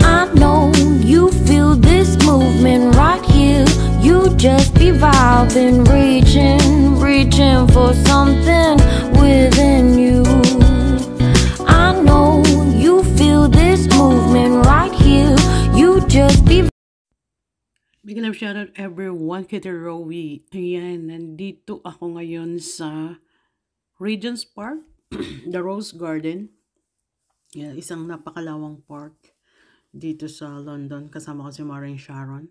I know you feel this movement right here. You just be vibing, reaching for something within you. I know you feel this movement right here. You just be. Big love shoutout everyone, Kita Rowie. Ayan, nandito ako ngayon sa Regent's Park, the Rose Garden. Yan, isang napakalawang park dito sa London. Kasama ko si Maring Sharon.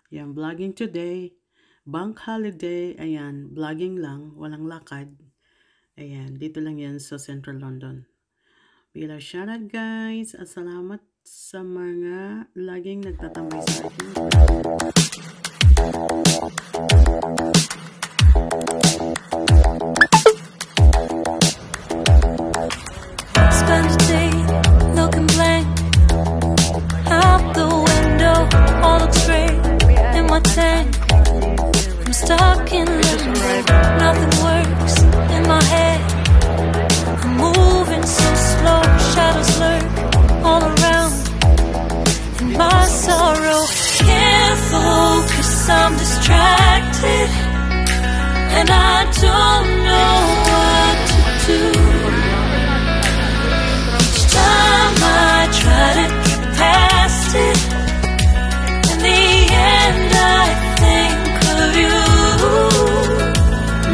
Yan, vlogging today. Bank holiday. Ayan, vlogging lang. Walang lakad. Ayan, dito lang yan sa Central London. Big love shoutout guys. At salamat sa mga laging nagtatambay sa akin. Spend the day looking blank out the window, all looks great in my tank. I'm stuck in limbo, nothing works in my head. I'm moving so slow, shadows lurk all around. In my sorrow, can't focus, I'm distracted, and I don't know what to do. Each time I try to get past it, in the end I think of you.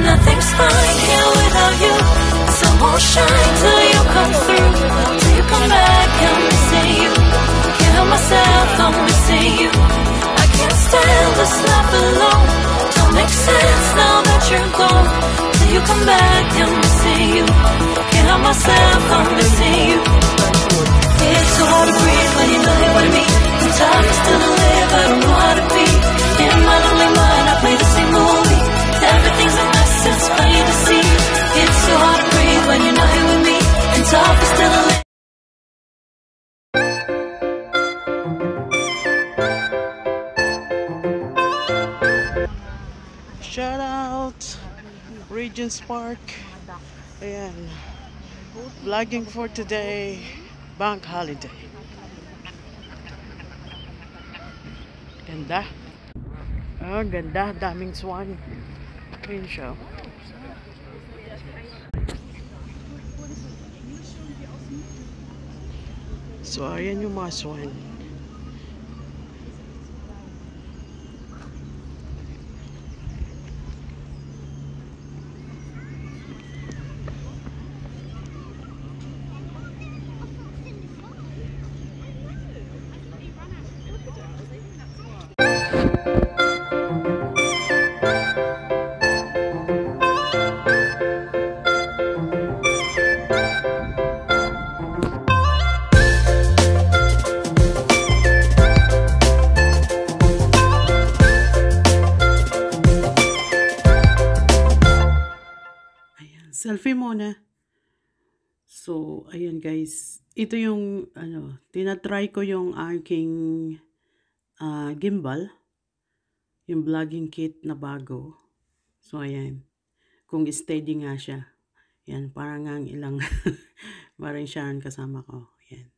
Nothing's fine here without you. Sun won't shine till you come through, till you come back. I'm missing you. Can't help myself, I'm missing you. I can't stand this life alone. Don't make sense now that you're gone. Till you come back, I'm missing you. Can't help myself, I'm missing you. It's so hard to breathe when you're not here with me. I'm tired but still to live, I don't know how to be. In my lonely mind, I play the same movie. Everything's a mess, it's plain to see. It's so hard to breathe when you're not here with me. And talk is still a live. Shout out Regent's Park. Ayan, vlogging for today, bank holiday. Ganda. Oh, ganda, daming swan. Ayun siya. So ayan yung mga swan. Selfie muna. So, ayan guys. Ito yung, tinatry ko yung aking gimbal. Yung vlogging kit na bago. So, ayan. Kung steady nga siya. Ayan, parang ang ilang Maring Sharon kasama ko. Ayan.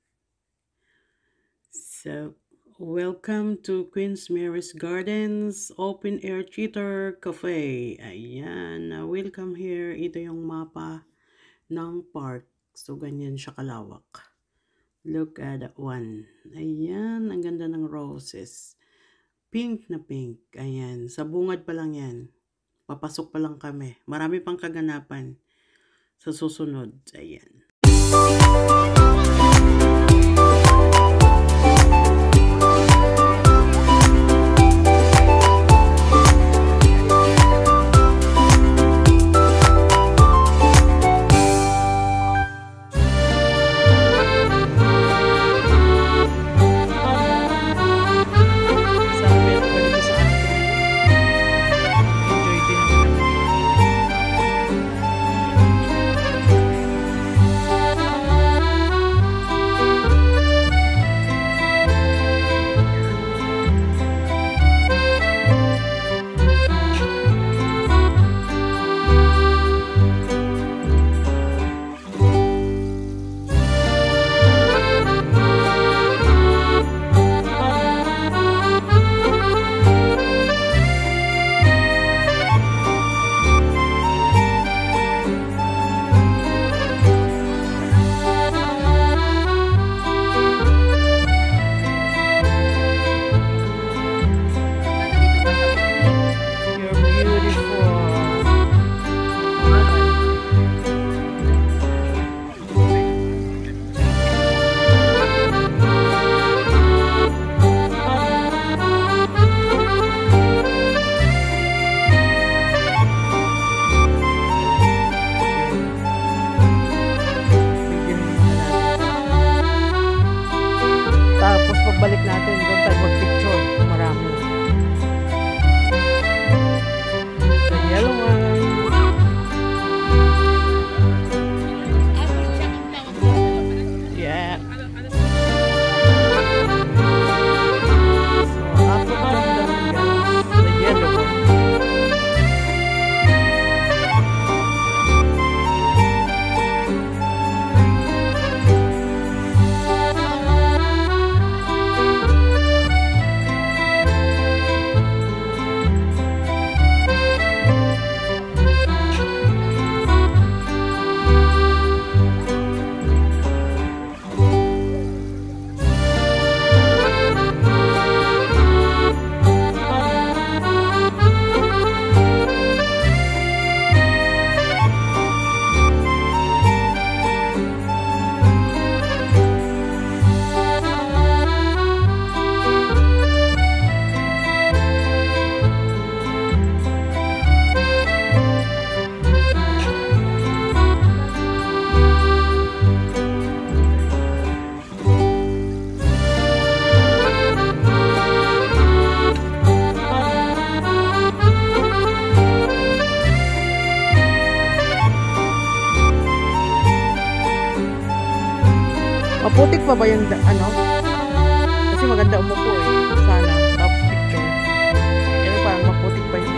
So, welcome to Queen's Mary's Gardens Open Air Theater Cafe. Ayan, welcome here. Ito yung mapa ng park. So, ganyan siya kalawak. Look at that one. Ayan, ang ganda ng roses. Pink na pink. Ayan, sa bungad pa lang yan. Papasok pa lang kami. Marami pang kaganapan sa susunod. Ayan. Maputik pa ba yung ano? Kasi maganda umupo eh. Sana. Tapos picture. Pero parang maputik pa yung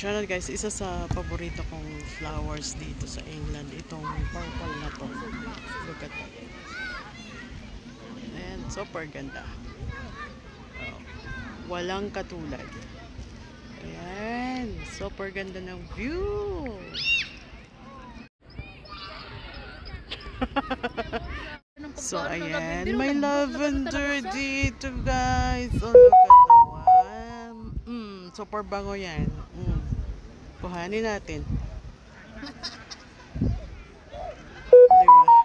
Siya guys, isa sa paborito kong flowers dito sa England, itong purple na to. Look at that. And super ganda. Oh, walang katulad. Ayan, super ganda ng view. So ayan, may lavender dito guys. Oh, look at the one. Super bango yan. Kuhanin natin. Diba?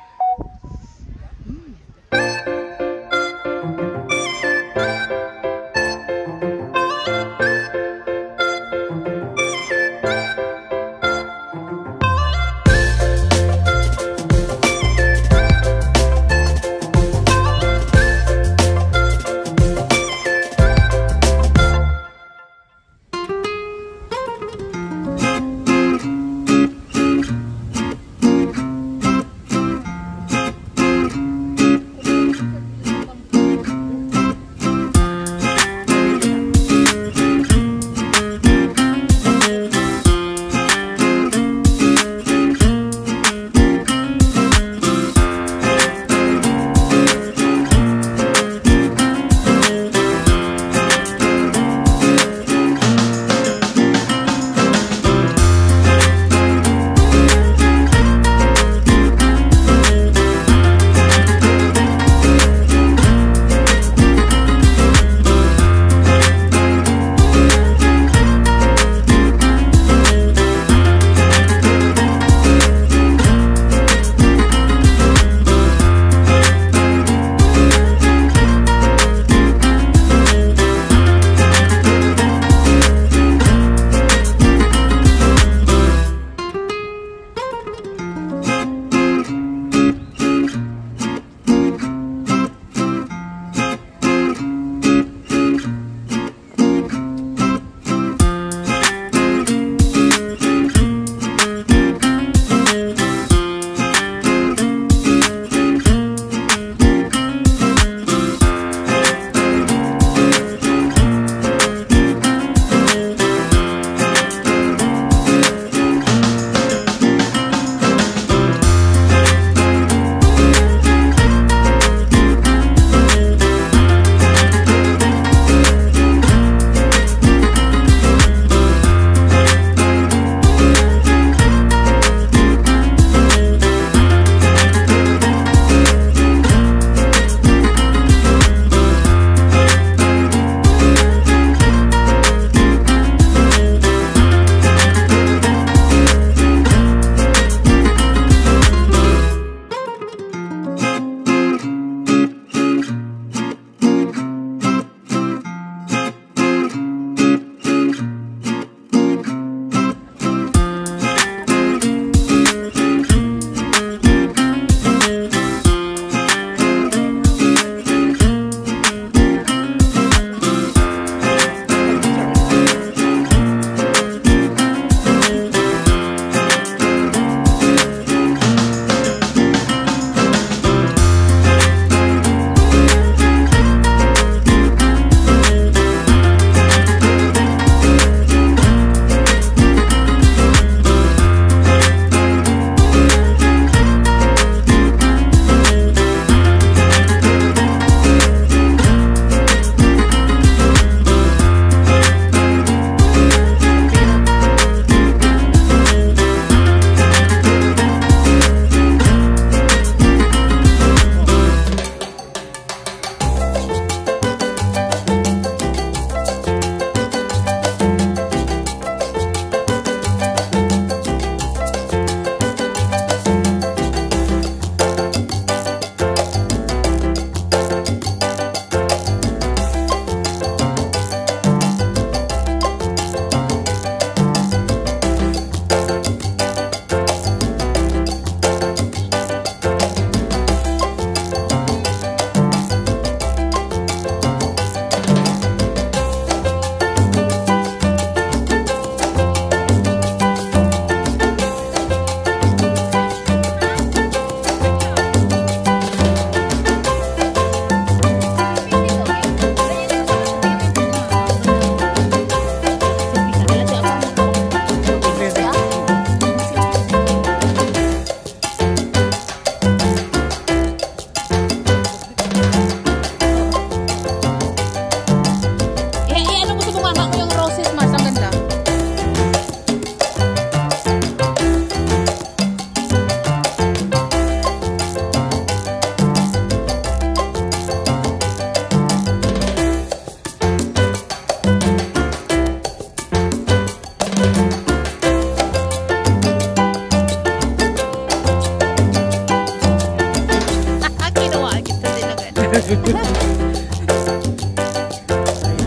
Ayun,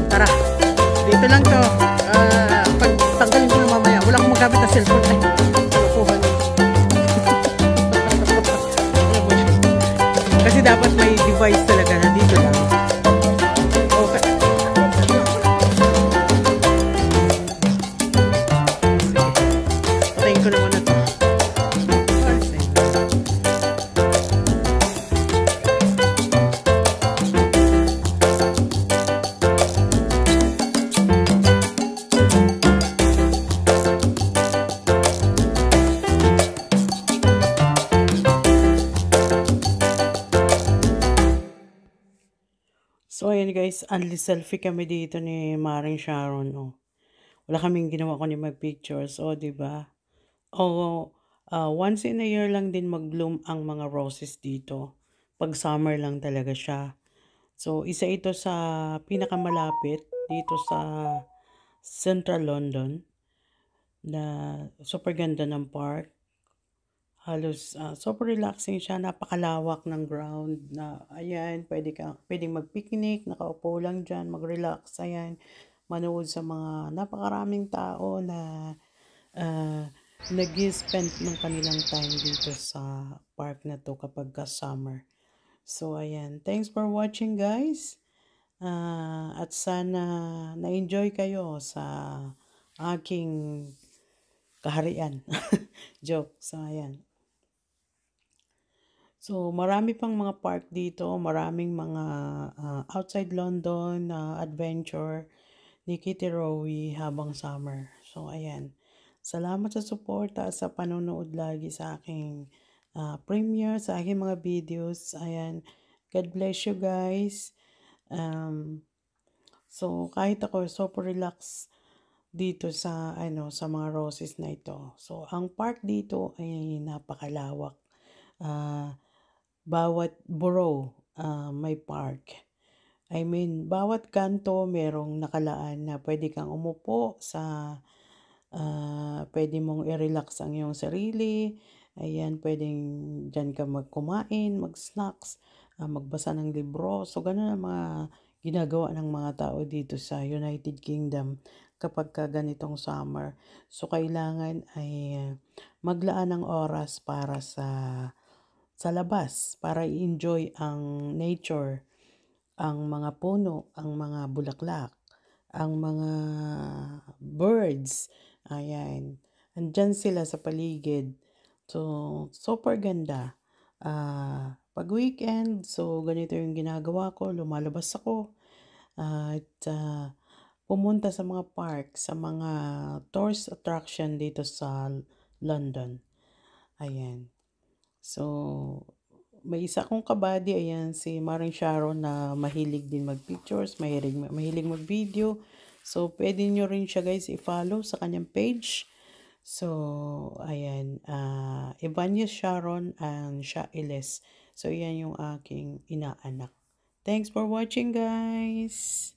tara. Dito lang to. Pag tanggalin ko na mamaya, wala akong magamit na cellphone. Ay, nakukuha na. Kasi dapat may device talaga na dito lang. Okay. Patayin ko na muna to. So, ayan guys, only selfie kami dito ni Maring Sharon, oh. Wala kaming ginawa kundi mag-pictures, oh, diba? Oh, once in a year lang din mag-bloom ang mga roses dito. Pag summer lang talaga siya. So, isa ito sa pinakamalapit dito sa Central London na super ganda ng park. Halos super relaxing siya, napakalawak ng ground na ayan, pwedeng mag-picnic, nakaupo lang diyan, mag-relax, ayan, manood sa mga napakaraming tao na nag-spend ng kanilang time dito sa park na to kapag summer. So ayan, thanks for watching guys. At sana na-enjoy kayo sa aking kaharian. Joke. So ayan. So, marami pang mga park dito, maraming mga outside London na adventure ni Kitty Rowie habang summer. So, ayan. Salamat sa suporta at sa panonood lagi sa aking premiere, sa aking mga videos. Ayan. God bless you guys. So, kahit ako super relax dito sa sa mga roses na ito. So, ang park dito ay napakalawak. Bawat borough may park. I mean, bawat kanto merong nakalaan na pwede kang umupo sa pwede mong i-relax ang iyong sarili. Ayan, pwedeng dyan ka magkumain, mag-snacks, magbasa ng libro. So, ganun ang mga ginagawa ng mga tao dito sa United Kingdom kapag ganitong summer. So, kailangan ay maglaan ng oras para sa labas para i-enjoy ang nature, ang mga puno, ang mga bulaklak, ang mga birds. Ayan. Andyan sila sa paligid. So, super ganda. Pag weekend, so ganito yung ginagawa ko. Lumalabas ako. At pumunta sa mga park, sa mga tourist attraction dito sa London. Ayan. So, may isa kong kabady, ayan, si Maring Sharon na mahilig din mag-pictures, mahilig mag-video. So, pwede nyo rin siya guys i-follow sa kanyang page. So, ayan, Evangelist Sharon and Shailes. So, yan yung aking inaanak. Thanks for watching guys!